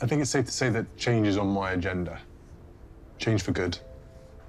I think it's safe to say that change is on my agenda. Change for good.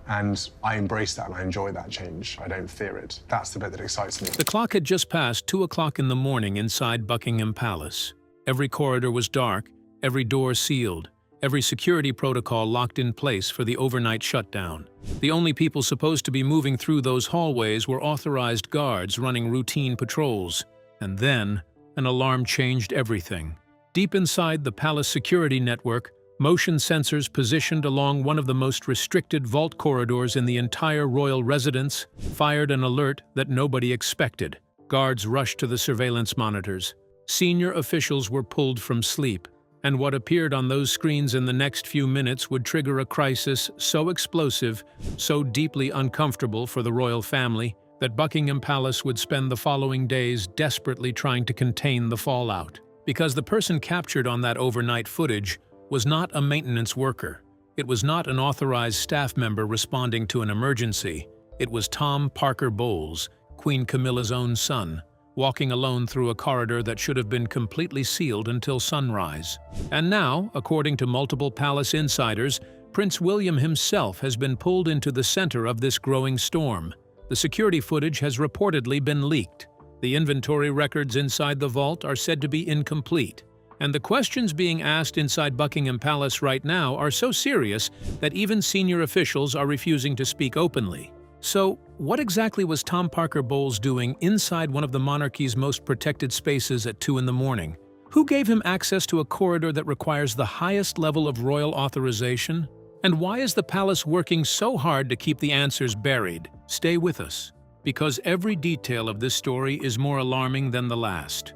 And I embrace that and I enjoy that change. I don't fear it. That's the bit that excites me. The clock had just passed 2 o'clock in the morning inside Buckingham Palace. Every corridor was dark, every door sealed, every security protocol locked in place for the overnight shutdown. The only people supposed to be moving through those hallways were authorized guards running routine patrols. And then, an alarm changed everything. Deep inside the palace security network, motion sensors positioned along one of the most restricted vault corridors in the entire royal residence fired an alert that nobody expected. Guards rushed to the surveillance monitors. Senior officials were pulled from sleep, and what appeared on those screens in the next few minutes would trigger a crisis so explosive, so deeply uncomfortable for the royal family, that Buckingham Palace would spend the following days desperately trying to contain the fallout. Because the person captured on that overnight footage was not a maintenance worker. It was not an authorized staff member responding to an emergency. It was Tom Parker Bowles, Queen Camilla's own son, walking alone through a corridor that should have been completely sealed until sunrise. And now, according to multiple palace insiders, Prince William himself has been pulled into the center of this growing storm. The security footage has reportedly been leaked. The inventory records inside the vault are said to be incomplete. And the questions being asked inside Buckingham Palace right now are so serious that even senior officials are refusing to speak openly. So, what exactly was Tom Parker Bowles doing inside one of the monarchy's most protected spaces at 2 in the morning? Who gave him access to a corridor that requires the highest level of royal authorization? And why is the palace working so hard to keep the answers buried? Stay with us, because every detail of this story is more alarming than the last.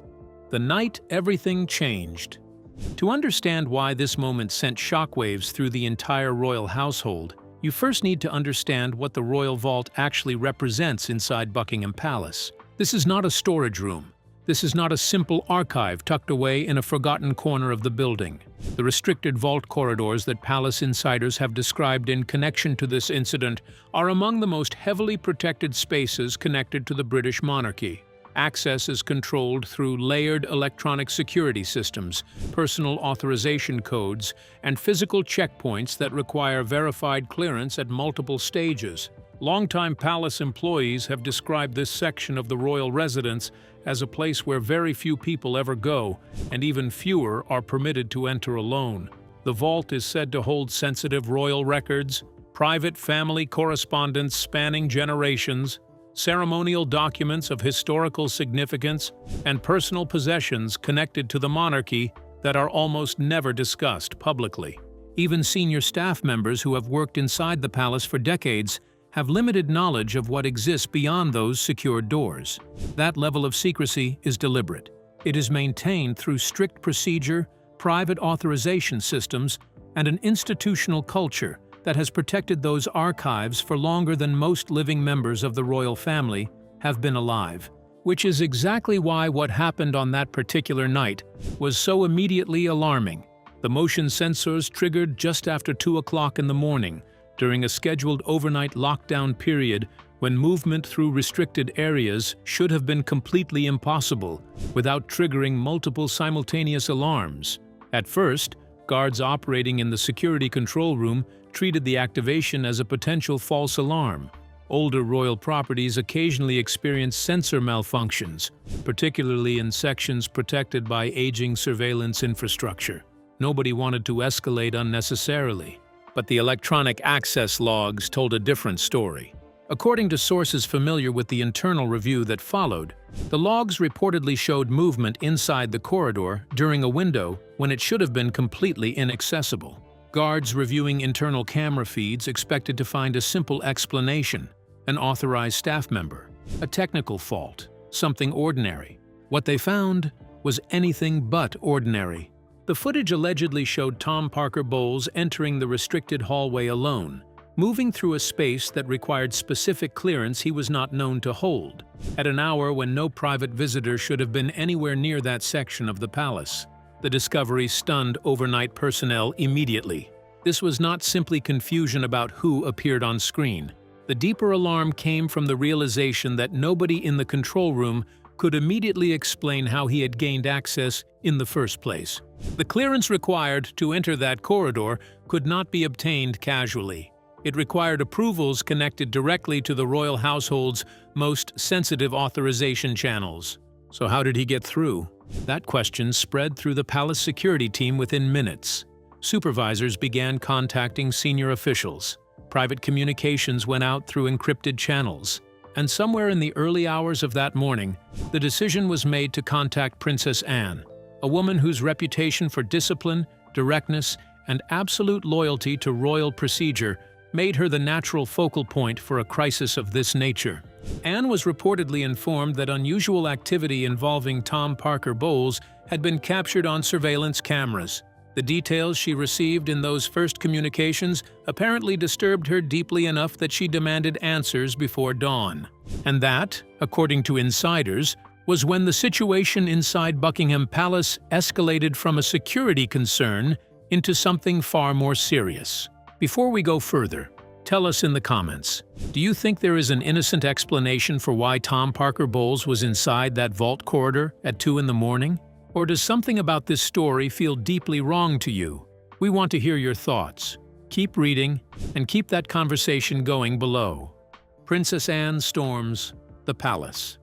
The night everything changed. To understand why this moment sent shockwaves through the entire royal household, you first need to understand what the royal vault actually represents inside Buckingham Palace. This is not a storage room. This is not a simple archive tucked away in a forgotten corner of the building. The restricted vault corridors that palace insiders have described in connection to this incident are among the most heavily protected spaces connected to the British monarchy. Access is controlled through layered electronic security systems, personal authorization codes, and physical checkpoints that require verified clearance at multiple stages. Longtime palace employees have described this section of the royal residence as a place where very few people ever go, and even fewer are permitted to enter alone. The vault is said to hold sensitive royal records, private family correspondence spanning generations, ceremonial documents of historical significance, and personal possessions connected to the monarchy that are almost never discussed publicly. Even senior staff members who have worked inside the palace for decades have limited knowledge of what exists beyond those secured doors. That level of secrecy is deliberate. It is maintained through strict procedure, private authorization systems, and an institutional culture that has protected those archives for longer than most living members of the royal family have been alive. Which is exactly why what happened on that particular night was so immediately alarming. The motion sensors triggered just after 2 o'clock in the morning, during a scheduled overnight lockdown period when movement through restricted areas should have been completely impossible without triggering multiple simultaneous alarms. At first, guards operating in the security control room treated the activation as a potential false alarm. Older royal properties occasionally experience sensor malfunctions, particularly in sections protected by aging surveillance infrastructure. Nobody wanted to escalate unnecessarily, but the electronic access logs told a different story. According to sources familiar with the internal review that followed, the logs reportedly showed movement inside the corridor during a window when it should have been completely inaccessible. Guards reviewing internal camera feeds expected to find a simple explanation: an authorized staff member, a technical fault, something ordinary. What they found was anything but ordinary. The footage allegedly showed Tom Parker Bowles entering the restricted hallway alone, moving through a space that required specific clearance he was not known to hold, at an hour when no private visitor should have been anywhere near that section of the palace. The discovery stunned overnight personnel immediately. This was not simply confusion about who appeared on screen. The deeper alarm came from the realization that nobody in the control room could immediately explain how he had gained access in the first place. The clearance required to enter that corridor could not be obtained casually. It required approvals connected directly to the royal household's most sensitive authorization channels. So how did he get through? That question spread through the palace security team within minutes. Supervisors began contacting senior officials. Private communications went out through encrypted channels. And somewhere in the early hours of that morning, the decision was made to contact Princess Anne, a woman whose reputation for discipline, directness, and absolute loyalty to royal procedure made her the natural focal point for a crisis of this nature. Anne was reportedly informed that unusual activity involving Tom Parker Bowles had been captured on surveillance cameras. The details she received in those first communications apparently disturbed her deeply enough that she demanded answers before dawn. And that, according to insiders, was when the situation inside Buckingham Palace escalated from a security concern into something far more serious. Before we go further, tell us in the comments, do you think there is an innocent explanation for why Tom Parker Bowles was inside that vault corridor at 2 in the morning? Or does something about this story feel deeply wrong to you? We want to hear your thoughts. Keep reading and keep that conversation going below. Princess Anne storms the palace.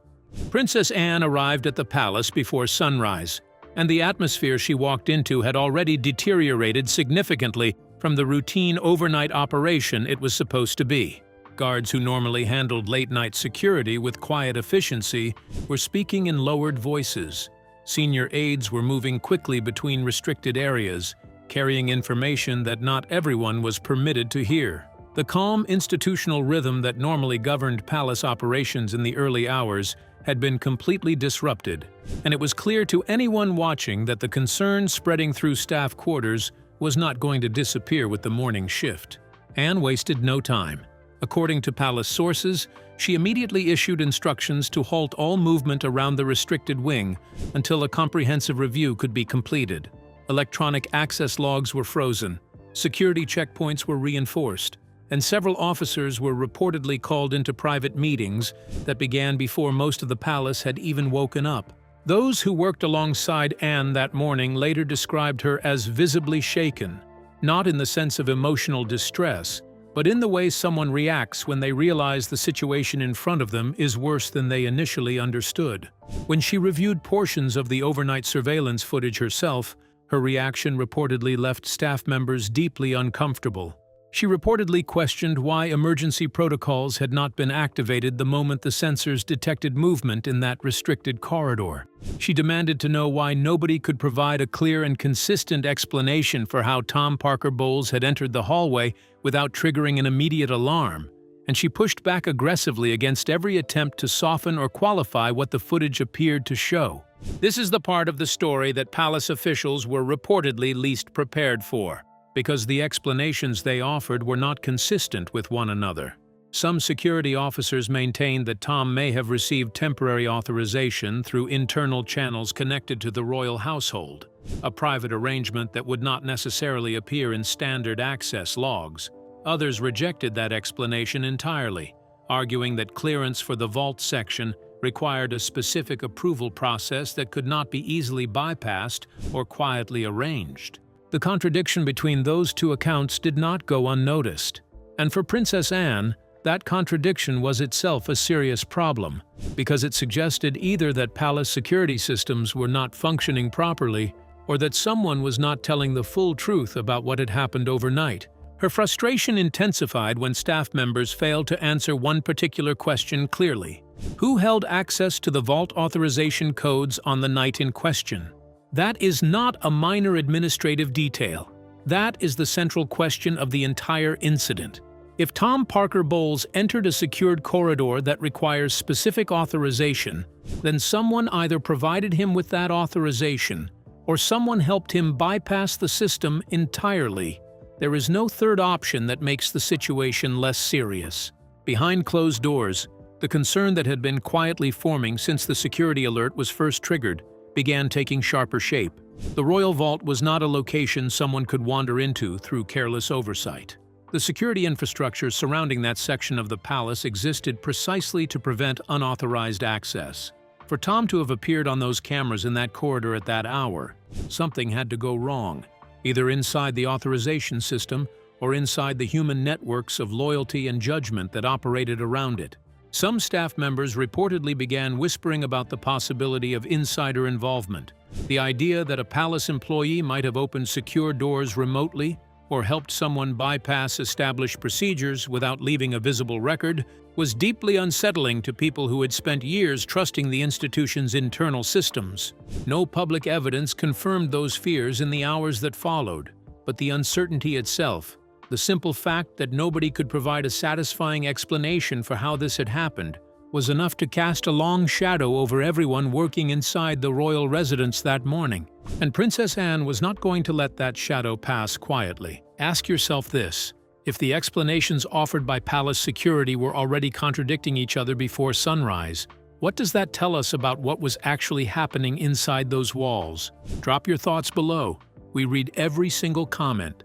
Princess Anne arrived at the palace before sunrise, and the atmosphere she walked into had already deteriorated significantly from the routine overnight operation it was supposed to be. Guards who normally handled late-night security with quiet efficiency were speaking in lowered voices. Senior aides were moving quickly between restricted areas, carrying information that not everyone was permitted to hear. The calm institutional rhythm that normally governed palace operations in the early hours had been completely disrupted, and it was clear to anyone watching that the concern spreading through staff quarters was not going to disappear with the morning shift. Anne wasted no time. According to palace sources, she immediately issued instructions to halt all movement around the restricted wing until a comprehensive review could be completed. Electronic access logs were frozen, security checkpoints were reinforced, and several officers were reportedly called into private meetings that began before most of the palace had even woken up. Those who worked alongside Anne that morning later described her as visibly shaken, not in the sense of emotional distress, but in the way someone reacts when they realize the situation in front of them is worse than they initially understood. When she reviewed portions of the overnight surveillance footage herself, her reaction reportedly left staff members deeply uncomfortable. She reportedly questioned why emergency protocols had not been activated the moment the sensors detected movement in that restricted corridor. She demanded to know why nobody could provide a clear and consistent explanation for how Tom Parker Bowles had entered the hallway without triggering an immediate alarm, and she pushed back aggressively against every attempt to soften or qualify what the footage appeared to show. This is the part of the story that palace officials were reportedly least prepared for, because the explanations they offered were not consistent with one another. Some security officers maintained that Tom may have received temporary authorization through internal channels connected to the royal household, a private arrangement that would not necessarily appear in standard access logs. Others rejected that explanation entirely, arguing that clearance for the vault section required a specific approval process that could not be easily bypassed or quietly arranged. The contradiction between those two accounts did not go unnoticed, and for Princess Anne, that contradiction was itself a serious problem, because it suggested either that palace security systems were not functioning properly, or that someone was not telling the full truth about what had happened overnight. Her frustration intensified when staff members failed to answer one particular question clearly. Who held access to the vault authorization codes on the night in question? That is not a minor administrative detail. That is the central question of the entire incident. If Tom Parker Bowles entered a secured corridor that requires specific authorization, then someone either provided him with that authorization, or someone helped him bypass the system entirely. There is no third option that makes the situation less serious. Behind closed doors, the concern that had been quietly forming since the security alert was first triggered began taking sharper shape. The royal vault was not a location someone could wander into through careless oversight. The security infrastructure surrounding that section of the palace existed precisely to prevent unauthorized access. For Tom to have appeared on those cameras in that corridor at that hour, something had to go wrong, either inside the authorization system or inside the human networks of loyalty and judgment that operated around it. Some staff members reportedly began whispering about the possibility of insider involvement. The idea that a palace employee might have opened secure doors remotely or helped someone bypass established procedures without leaving a visible record was deeply unsettling to people who had spent years trusting the institution's internal systems. No public evidence confirmed those fears in the hours that followed, but the uncertainty itself, the simple fact that nobody could provide a satisfying explanation for how this had happened, was enough to cast a long shadow over everyone working inside the royal residence that morning. And Princess Anne was not going to let that shadow pass quietly. Ask yourself this: if the explanations offered by palace security were already contradicting each other before sunrise, what does that tell us about what was actually happening inside those walls? Drop your thoughts below. We read every single comment.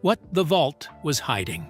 What the vault was hiding.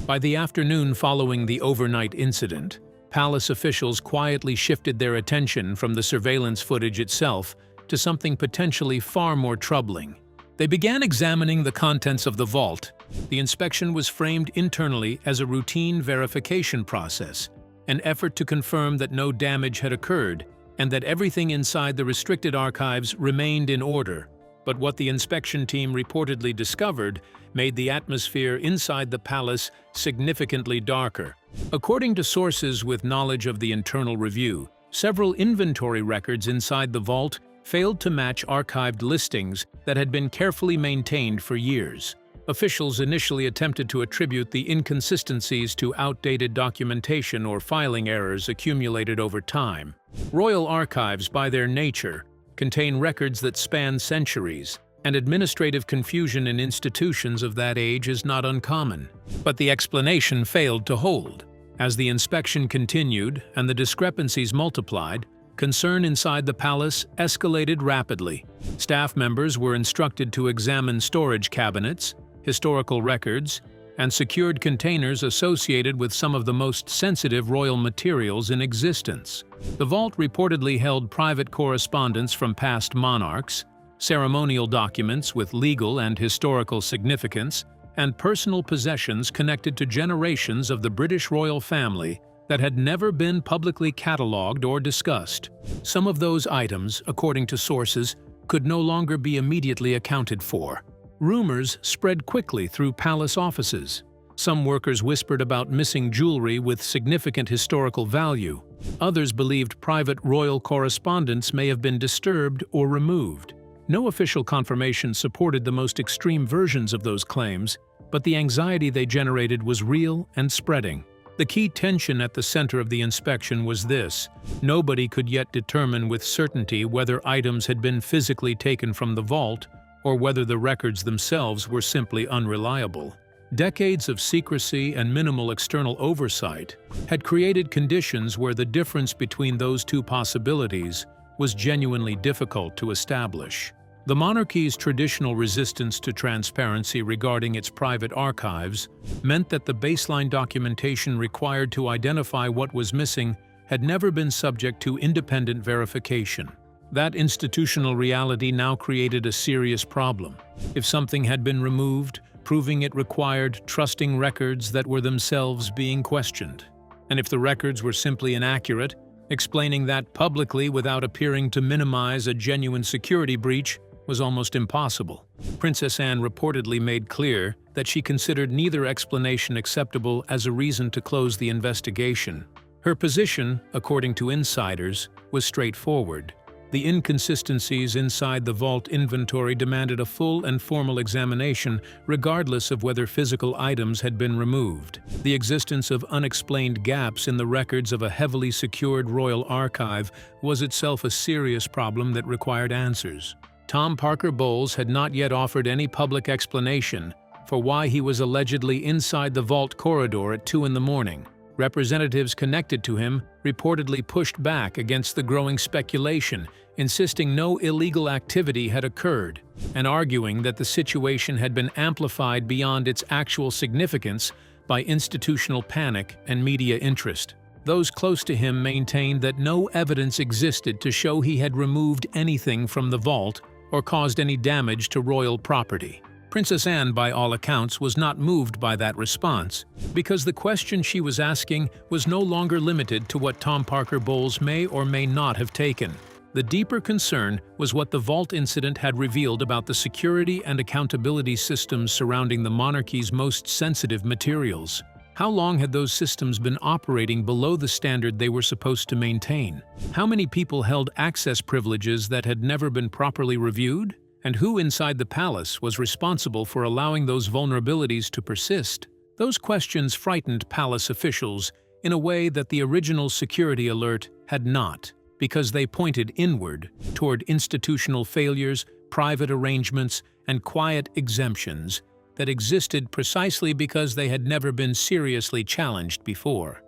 By the afternoon following the overnight incident, palace officials quietly shifted their attention from the surveillance footage itself to something potentially far more troubling. They began examining the contents of the vault. The inspection was framed internally as a routine verification process, an effort to confirm that no damage had occurred and that everything inside the restricted archives remained in order. But what the inspection team reportedly discovered made the atmosphere inside the palace significantly darker. According to sources with knowledge of the internal review, several inventory records inside the vault failed to match archived listings that had been carefully maintained for years. Officials initially attempted to attribute the inconsistencies to outdated documentation or filing errors accumulated over time. Royal archives, by their nature, contain records that span centuries, and administrative confusion in institutions of that age is not uncommon. But the explanation failed to hold. As the inspection continued and the discrepancies multiplied, concern inside the palace escalated rapidly. Staff members were instructed to examine storage cabinets, historical records, and secured containers associated with some of the most sensitive royal materials in existence. The vault reportedly held private correspondence from past monarchs, ceremonial documents with legal and historical significance, and personal possessions connected to generations of the British royal family that had never been publicly catalogued or discussed. Some of those items, according to sources, could no longer be immediately accounted for. Rumors spread quickly through palace offices. Some workers whispered about missing jewelry with significant historical value. Others believed private royal correspondence may have been disturbed or removed. No official confirmation supported the most extreme versions of those claims, but the anxiety they generated was real and spreading. The key tension at the center of the inspection was this: nobody could yet determine with certainty whether items had been physically taken from the vault or whether the records themselves were simply unreliable. Decades of secrecy and minimal external oversight had created conditions where the difference between those two possibilities was genuinely difficult to establish. The monarchy's traditional resistance to transparency regarding its private archives meant that the baseline documentation required to identify what was missing had never been subject to independent verification. That institutional reality now created a serious problem. If something had been removed, proving it required trusting records that were themselves being questioned. And if the records were simply inaccurate, explaining that publicly without appearing to minimize a genuine security breach was almost impossible. Princess Anne reportedly made clear that she considered neither explanation acceptable as a reason to close the investigation. Her position, according to insiders, was straightforward. The inconsistencies inside the vault inventory demanded a full and formal examination, regardless of whether physical items had been removed. The existence of unexplained gaps in the records of a heavily secured royal archive was itself a serious problem that required answers. Tom Parker Bowles had not yet offered any public explanation for why he was allegedly inside the vault corridor at 2 in the morning. Representatives connected to him reportedly pushed back against the growing speculation, insisting no illegal activity had occurred, and arguing that the situation had been amplified beyond its actual significance by institutional panic and media interest. Those close to him maintained that no evidence existed to show he had removed anything from the vault or caused any damage to royal property. Princess Anne, by all accounts, was not moved by that response, because the question she was asking was no longer limited to what Tom Parker Bowles may or may not have taken. The deeper concern was what the vault incident had revealed about the security and accountability systems surrounding the monarchy's most sensitive materials. How long had those systems been operating below the standard they were supposed to maintain? How many people held access privileges that had never been properly reviewed? And who inside the palace was responsible for allowing those vulnerabilities to persist? Those questions frightened palace officials in a way that the original security alert had not, because they pointed inward toward institutional failures, private arrangements, and quiet exemptions that existed precisely because they had never been seriously challenged before.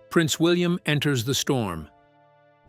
Prince William enters the storm.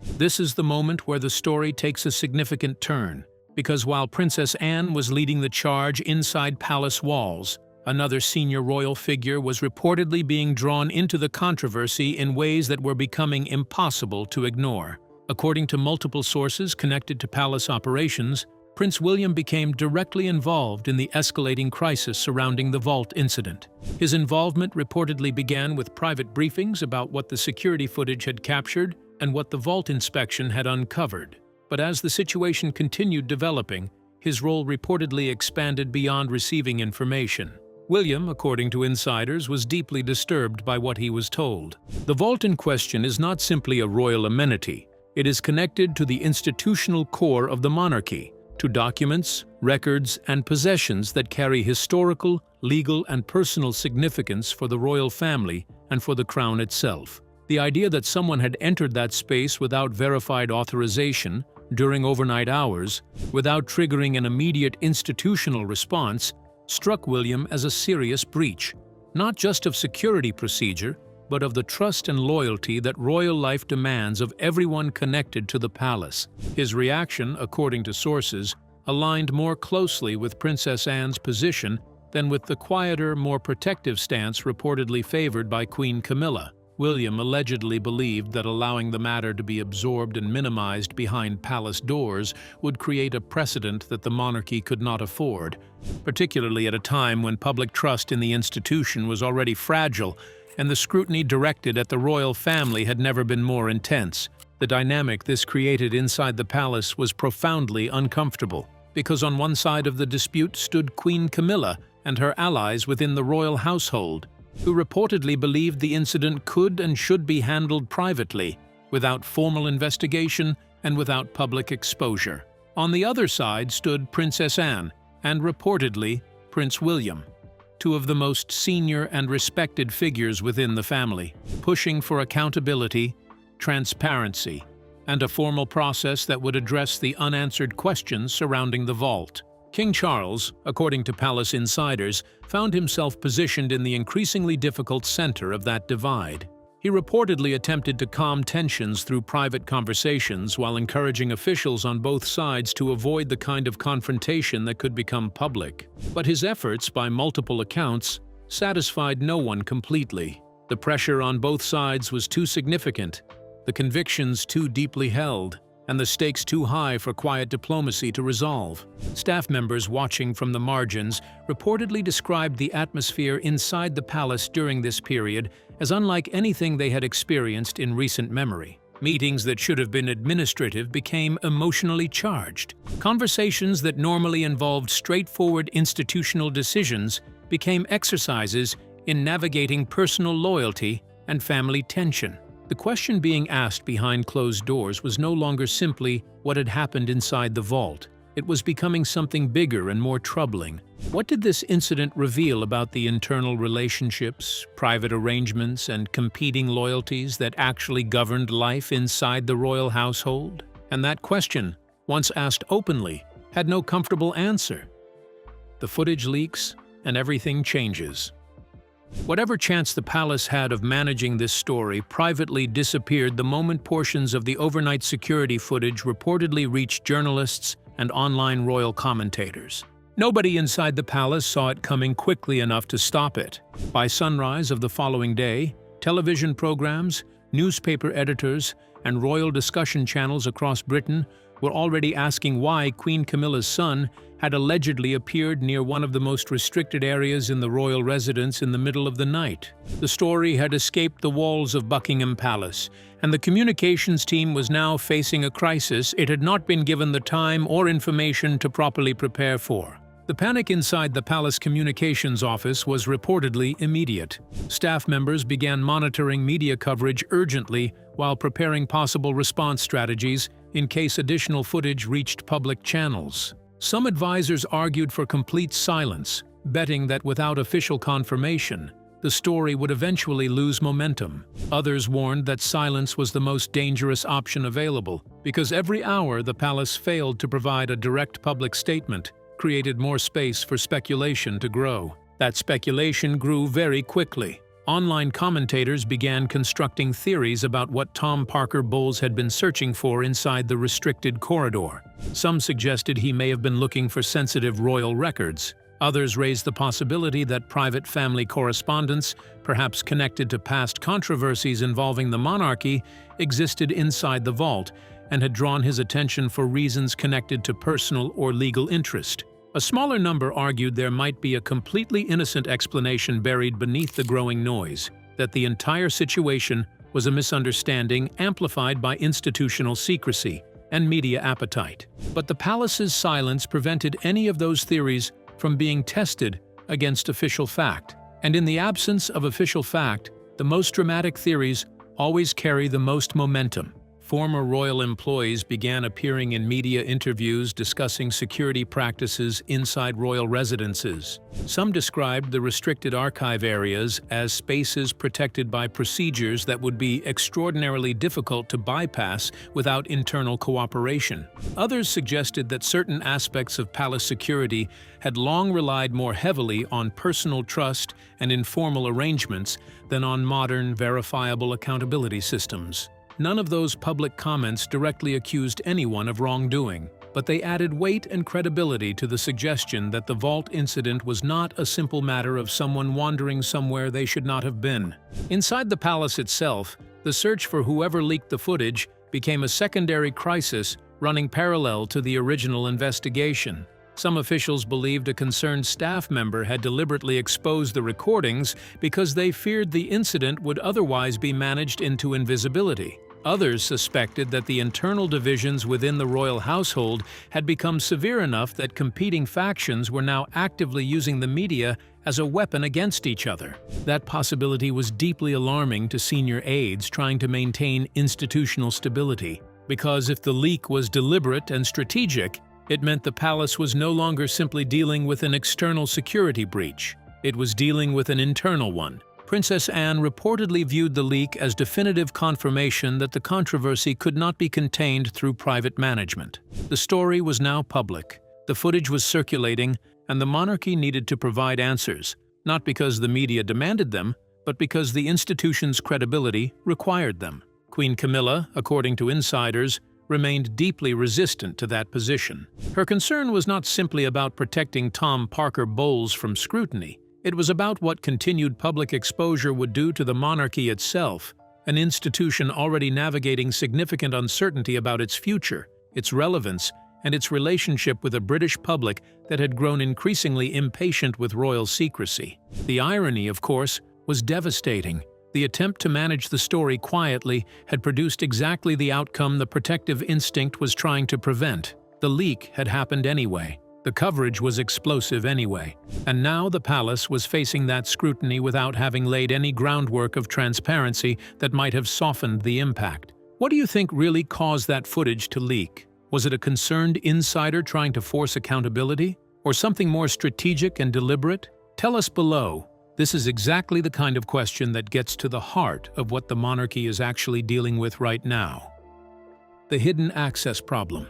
This is the moment where the story takes a significant turn, because while Princess Anne was leading the charge inside palace walls, another senior royal figure was reportedly being drawn into the controversy in ways that were becoming impossible to ignore. According to multiple sources connected to palace operations, Prince William became directly involved in the escalating crisis surrounding the vault incident. His involvement reportedly began with private briefings about what the security footage had captured and what the vault inspection had uncovered. But as the situation continued developing, his role reportedly expanded beyond receiving information. William, according to insiders, was deeply disturbed by what he was told. The vault in question is not simply a royal amenity. It is connected to the institutional core of the monarchy, to documents, records, and possessions that carry historical, legal, and personal significance for the royal family and for the crown itself. The idea that someone had entered that space without verified authorization, during overnight hours, without triggering an immediate institutional response, struck William as a serious breach, not just of security procedure, but of the trust and loyalty that royal life demands of everyone connected to the palace. His reaction, according to sources, aligned more closely with Princess Anne's position than with the quieter, more protective stance reportedly favored by Queen Camilla. William allegedly believed that allowing the matter to be absorbed and minimized behind palace doors would create a precedent that the monarchy could not afford, particularly at a time when public trust in the institution was already fragile and the scrutiny directed at the royal family had never been more intense. The dynamic this created inside the palace was profoundly uncomfortable, because on one side of the dispute stood Queen Camilla and her allies within the royal household, who reportedly believed the incident could and should be handled privately, without formal investigation and without public exposure. On the other side stood Princess Anne and, reportedly, Prince William, two of the most senior and respected figures within the family, pushing for accountability, transparency, and a formal process that would address the unanswered questions surrounding the vault. King Charles, according to palace insiders, found himself positioned in the increasingly difficult center of that divide. He reportedly attempted to calm tensions through private conversations while encouraging officials on both sides to avoid the kind of confrontation that could become public. But his efforts, by multiple accounts, satisfied no one completely. The pressure on both sides was too significant, the convictions too deeply held, and the stakes too high for quiet diplomacy to resolve. Staff members watching from the margins reportedly described the atmosphere inside the palace during this period as unlike anything they had experienced in recent memory. Meetings that should have been administrative became emotionally charged. Conversations that normally involved straightforward institutional decisions became exercises in navigating personal loyalty and family tension. The question being asked behind closed doors was no longer simply what had happened inside the vault. It was becoming something bigger and more troubling. What did this incident reveal about the internal relationships, private arrangements, and competing loyalties that actually governed life inside the royal household? And that question, once asked openly, had no comfortable answer. The footage leaks, and everything changes. Whatever chance the palace had of managing this story privately disappeared the moment portions of the overnight security footage reportedly reached journalists and online royal commentators. Nobody inside the palace saw it coming quickly enough to stop it. By sunrise of the following day, television programs, Newspaper editors and royal discussion channels across Britain were already asking why Queen Camilla's son had allegedly appeared near one of the most restricted areas in the royal residence in the middle of the night. The story had escaped the walls of Buckingham Palace, and the communications team was now facing a crisis it had not been given the time or information to properly prepare for. The panic inside the palace communications office was reportedly immediate. Staff members began monitoring media coverage urgently while preparing possible response strategies in case additional footage reached public channels. Some advisors argued for complete silence, betting that without official confirmation, the story would eventually lose momentum. Others warned that silence was the most dangerous option available, because every hour the palace failed to provide a direct public statement created more space for speculation to grow. That speculation grew very quickly. Online commentators began constructing theories about what Tom Parker Bowles had been searching for inside the restricted corridor. Some suggested he may have been looking for sensitive royal records. Others raised the possibility that private family correspondence, perhaps connected to past controversies involving the monarchy, existed inside the vault and had drawn his attention for reasons connected to personal or legal interest. A smaller number argued there might be a completely innocent explanation buried beneath the growing noise, that the entire situation was a misunderstanding amplified by institutional secrecy and media appetite. But the palace's silence prevented any of those theories from being tested against official fact. And in the absence of official fact, the most dramatic theories always carry the most momentum. Former royal employees began appearing in media interviews discussing security practices inside royal residences. Some described the restricted archive areas as spaces protected by procedures that would be extraordinarily difficult to bypass without internal cooperation. Others suggested that certain aspects of palace security had long relied more heavily on personal trust and informal arrangements than on modern, verifiable accountability systems. None of those public comments directly accused anyone of wrongdoing, but they added weight and credibility to the suggestion that the vault incident was not a simple matter of someone wandering somewhere they should not have been. Inside the palace itself, the search for whoever leaked the footage became a secondary crisis running parallel to the original investigation. Some officials believed a concerned staff member had deliberately exposed the recordings because they feared the incident would otherwise be managed into invisibility. Others suspected that the internal divisions within the royal household had become severe enough that competing factions were now actively using the media as a weapon against each other. That possibility was deeply alarming to senior aides trying to maintain institutional stability, because if the leak was deliberate and strategic, it meant the palace was no longer simply dealing with an external security breach. It was dealing with an internal one. Princess Anne reportedly viewed the leak as definitive confirmation that the controversy could not be contained through private management. The story was now public. The footage was circulating, and the monarchy needed to provide answers, not because the media demanded them, but because the institution's credibility required them. Queen Camilla, according to insiders, remained deeply resistant to that position. Her concern was not simply about protecting Tom Parker Bowles from scrutiny. It was about what continued public exposure would do to the monarchy itself, an institution already navigating significant uncertainty about its future, its relevance, and its relationship with a British public that had grown increasingly impatient with royal secrecy. The irony, of course, was devastating. The attempt to manage the story quietly had produced exactly the outcome the protective instinct was trying to prevent. The leak had happened anyway. The coverage was explosive anyway. And now the palace was facing that scrutiny without having laid any groundwork of transparency that might have softened the impact. What do you think really caused that footage to leak? Was it a concerned insider trying to force accountability? Or something more strategic and deliberate? Tell us below. This is exactly the kind of question that gets to the heart of what the monarchy is actually dealing with right now. The hidden access problem.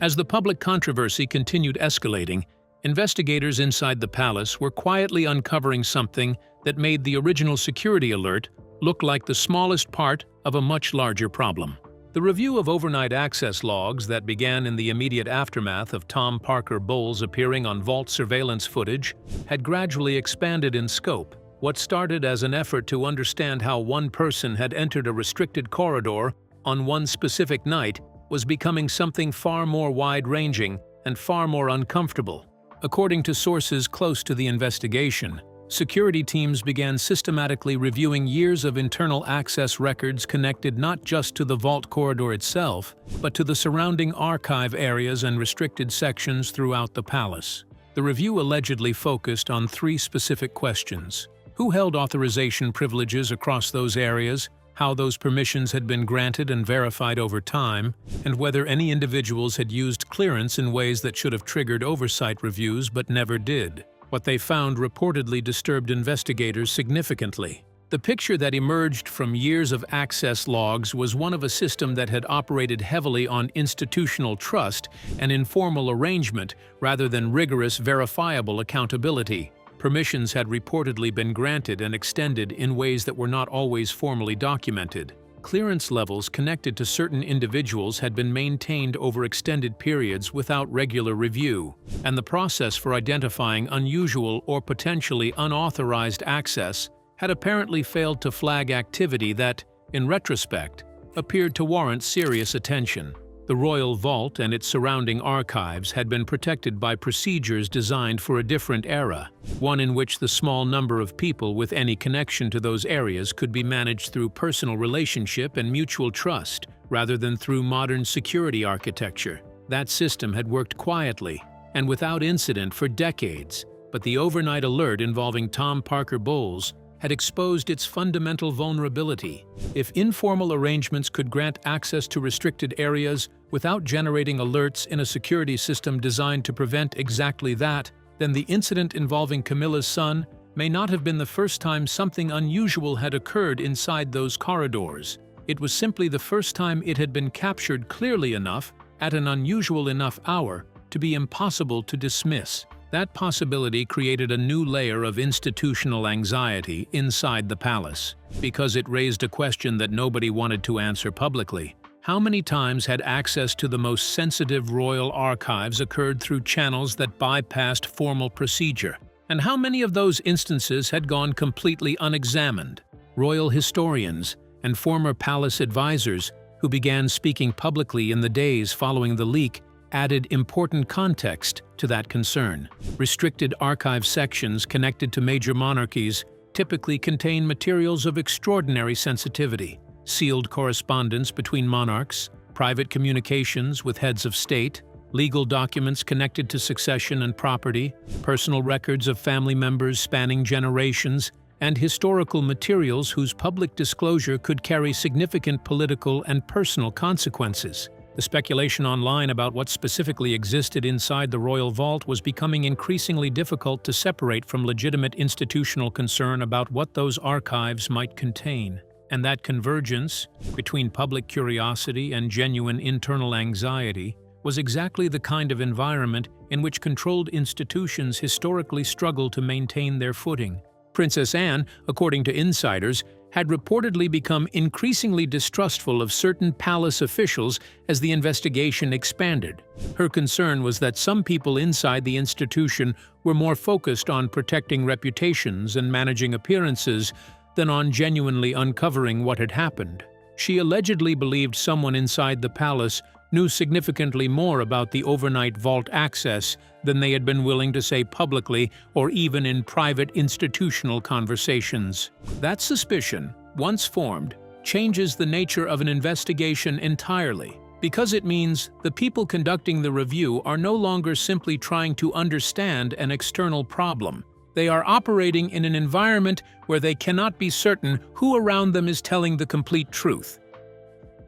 As the public controversy continued escalating, investigators inside the palace were quietly uncovering something that made the original security alert look like the smallest part of a much larger problem. The review of overnight access logs that began in the immediate aftermath of Tom Parker Bowles appearing on vault surveillance footage had gradually expanded in scope. What started as an effort to understand how one person had entered a restricted corridor on one specific night was becoming something far more wide-ranging and far more uncomfortable. According to sources close to the investigation, security teams began systematically reviewing years of internal access records connected not just to the vault corridor itself, but to the surrounding archive areas and restricted sections throughout the palace. The review allegedly focused on 3 specific questions: who held authorization privileges across those areas, how those permissions had been granted and verified over time, and whether any individuals had used clearance in ways that should have triggered oversight reviews but never did. What they found reportedly disturbed investigators significantly. The picture that emerged from years of access logs was one of a system that had operated heavily on institutional trust and informal arrangement rather than rigorous, verifiable accountability. Permissions had reportedly been granted and extended in ways that were not always formally documented. Clearance levels connected to certain individuals had been maintained over extended periods without regular review, and the process for identifying unusual or potentially unauthorized access had apparently failed to flag activity that, in retrospect, appeared to warrant serious attention. The royal vault and its surrounding archives had been protected by procedures designed for a different era, one in which the small number of people with any connection to those areas could be managed through personal relationship and mutual trust, rather than through modern security architecture. That system had worked quietly and without incident for decades, but the overnight alert involving Tom Parker Bowles had exposed its fundamental vulnerability. If informal arrangements could grant access to restricted areas without generating alerts in a security system designed to prevent exactly that, then the incident involving Camilla's son may not have been the first time something unusual had occurred inside those corridors. It was simply the first time it had been captured clearly enough, at an unusual enough hour, to be impossible to dismiss. That possibility created a new layer of institutional anxiety inside the palace, because it raised a question that nobody wanted to answer publicly. How many times had access to the most sensitive royal archives occurred through channels that bypassed formal procedure? And how many of those instances had gone completely unexamined? Royal historians and former palace advisors who began speaking publicly in the days following the leak added important context to that concern. Restricted archive sections connected to major monarchies typically contain materials of extraordinary sensitivity: sealed correspondence between monarchs, private communications with heads of state, legal documents connected to succession and property, personal records of family members spanning generations, and historical materials whose public disclosure could carry significant political and personal consequences. The speculation online about what specifically existed inside the royal vault was becoming increasingly difficult to separate from legitimate institutional concern about what those archives might contain. And that convergence between public curiosity and genuine internal anxiety was exactly the kind of environment in which controlled institutions historically struggle to maintain their footing. Princess Anne, according to insiders, had reportedly become increasingly distrustful of certain palace officials as the investigation expanded. Her concern was that some people inside the institution were more focused on protecting reputations and managing appearances than on genuinely uncovering what had happened. She allegedly believed someone inside the palace knew significantly more about the overnight vault access than they had been willing to say publicly or even in private institutional conversations. That suspicion, once formed, changes the nature of an investigation entirely, because it means the people conducting the review are no longer simply trying to understand an external problem. They are operating in an environment where they cannot be certain who around them is telling the complete truth.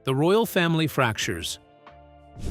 The royal family fractures.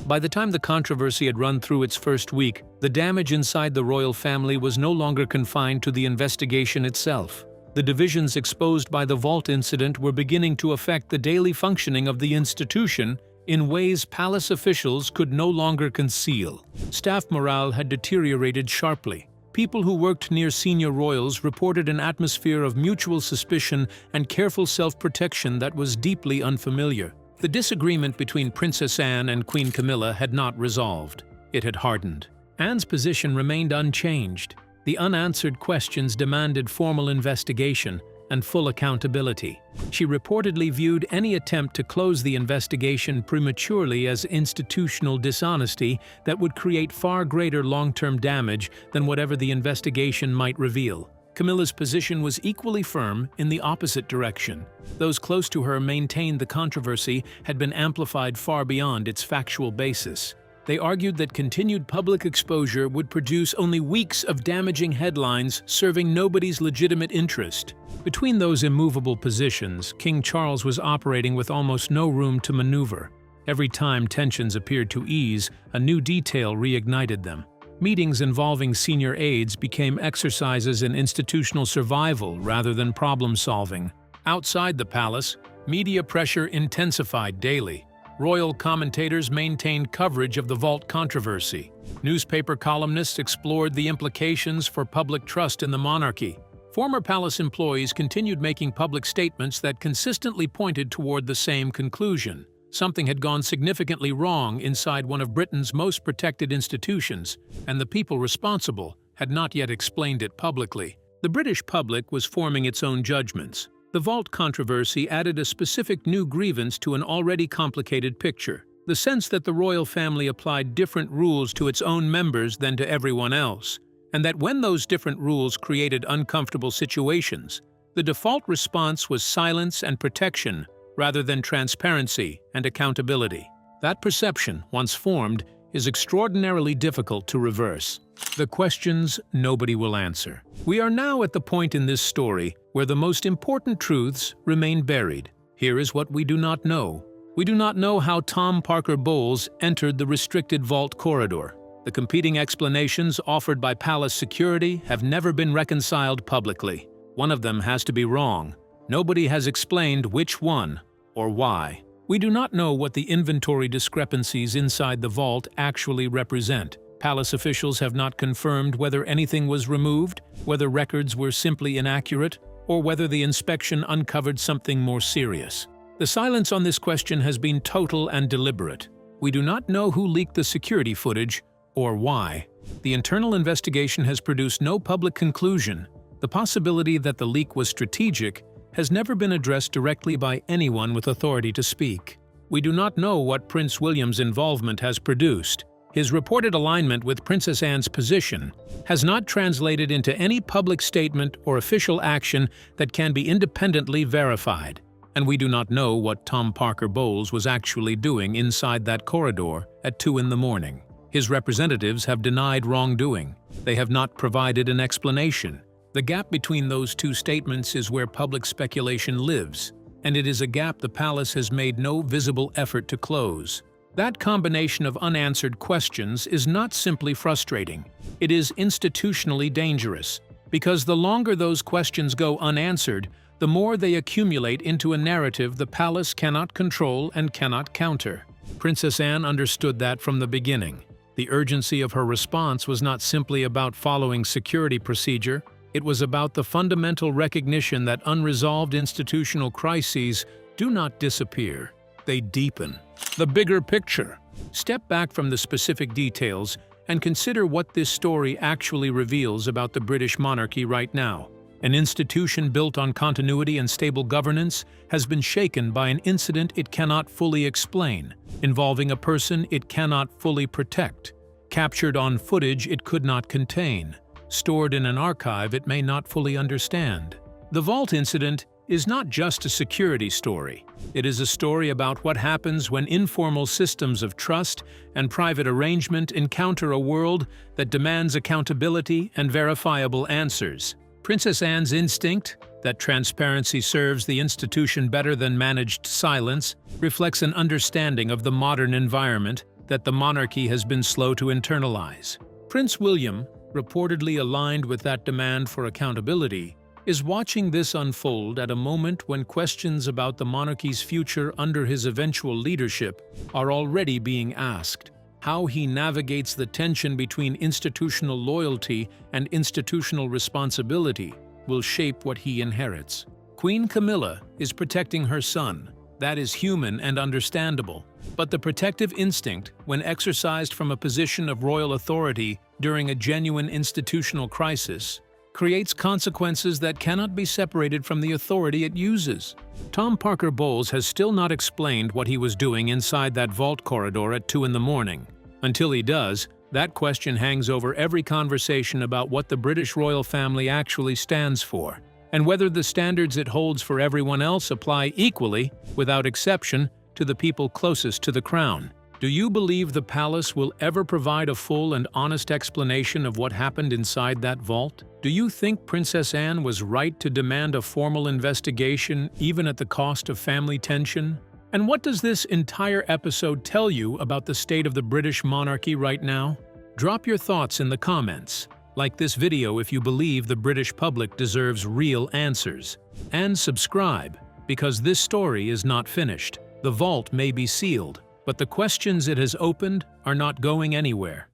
By the time the controversy had run through its first week, the damage inside the royal family was no longer confined to the investigation itself. The divisions exposed by the vault incident were beginning to affect the daily functioning of the institution in ways palace officials could no longer conceal. Staff morale had deteriorated sharply. People who worked near senior royals reported an atmosphere of mutual suspicion and careful self-protection that was deeply unfamiliar. The disagreement between Princess Anne and Queen Camilla had not resolved. It had hardened. Anne's position remained unchanged. The The unanswered questions demanded formal investigation and full accountability. She reportedly viewed any attempt to close the investigation prematurely as institutional dishonesty that would create far greater long-term damage than whatever the investigation might reveal. Camilla's position was equally firm in the opposite direction. Those close to her maintained the controversy had been amplified far beyond its factual basis. They argued that continued public exposure would produce only weeks of damaging headlines serving nobody's legitimate interest. Between those immovable positions, King Charles was operating with almost no room to maneuver. Every time tensions appeared to ease, a new detail reignited them. Meetings involving senior aides became exercises in institutional survival rather than problem-solving. Outside the palace, media pressure intensified daily. Royal commentators maintained coverage of the vault controversy. Newspaper columnists explored the implications for public trust in the monarchy. Former palace employees continued making public statements that consistently pointed toward the same conclusion. Something had gone significantly wrong inside one of Britain's most protected institutions, and the people responsible had not yet explained it publicly. The British public was forming its own judgments. The vault controversy added a specific new grievance to an already complicated picture: the sense that the royal family applied different rules to its own members than to everyone else, and that when those different rules created uncomfortable situations, the default response was silence and protection rather than transparency and accountability. That perception, once formed, is extraordinarily difficult to reverse. The questions nobody will answer. We are now at the point in this story where the most important truths remain buried. Here is what we do not know. We do not know how Tom Parker Bowles entered the restricted vault corridor. The competing explanations offered by palace security have never been reconciled publicly. One of them has to be wrong. Nobody has explained which one or why. We do not know what the inventory discrepancies inside the vault actually represent. Palace officials have not confirmed whether anything was removed, whether records were simply inaccurate, or whether the inspection uncovered something more serious. The silence on this question has been total and deliberate. We do not know who leaked the security footage or why. The internal investigation has produced no public conclusion. The possibility that the leak was strategic has never been addressed directly by anyone with authority to speak. We do not know what Prince William's involvement has produced. His reported alignment with Princess Anne's position has not translated into any public statement or official action that can be independently verified. And we do not know what Tom Parker Bowles was actually doing inside that corridor at 2 in the morning. His representatives have denied wrongdoing. They have not provided an explanation. The gap between those two statements is where public speculation lives, and it is a gap the palace has made no visible effort to close. That combination of unanswered questions is not simply frustrating. It is institutionally dangerous, because the longer those questions go unanswered, the more they accumulate into a narrative the palace cannot control and cannot counter. Princess Anne understood that from the beginning. The urgency of her response was not simply about following security procedure. It was about the fundamental recognition that unresolved institutional crises do not disappear. They deepen. The bigger picture. Step back from the specific details and consider what this story actually reveals about the British monarchy right now. An institution built on continuity and stable governance has been shaken by an incident it cannot fully explain, involving a person it cannot fully protect, captured on footage it could not contain, stored in an archive it may not fully understand. The vault incident is not just a security story. It is a story about what happens when informal systems of trust and private arrangement encounter a world that demands accountability and verifiable answers. Princess Anne's instinct that transparency serves the institution better than managed silence reflects an understanding of the modern environment that the monarchy has been slow to internalize. Prince William, reportedly aligned with that demand for accountability, is watching this unfold at a moment when questions about the monarchy's future under his eventual leadership are already being asked. How he navigates the tension between institutional loyalty and institutional responsibility will shape what he inherits. Queen Camilla is protecting her son. That is human and understandable. But the protective instinct, when exercised from a position of royal authority, during a genuine institutional crisis creates consequences that cannot be separated from the authority it uses. Tom Parker Bowles has still not explained what he was doing inside that vault corridor at 2 in the morning. Until he does, that question hangs over every conversation about what the British royal family actually stands for, and whether the standards it holds for everyone else apply equally, without exception, to the people closest to the crown. Do you believe the palace will ever provide a full and honest explanation of what happened inside that vault? Do you think Princess Anne was right to demand a formal investigation, even at the cost of family tension? And what does this entire episode tell you about the state of the British monarchy right now? Drop your thoughts in the comments. Like this video if you believe the British public deserves real answers. And subscribe, because this story is not finished. The vault may be sealed, but the questions it has opened are not going anywhere.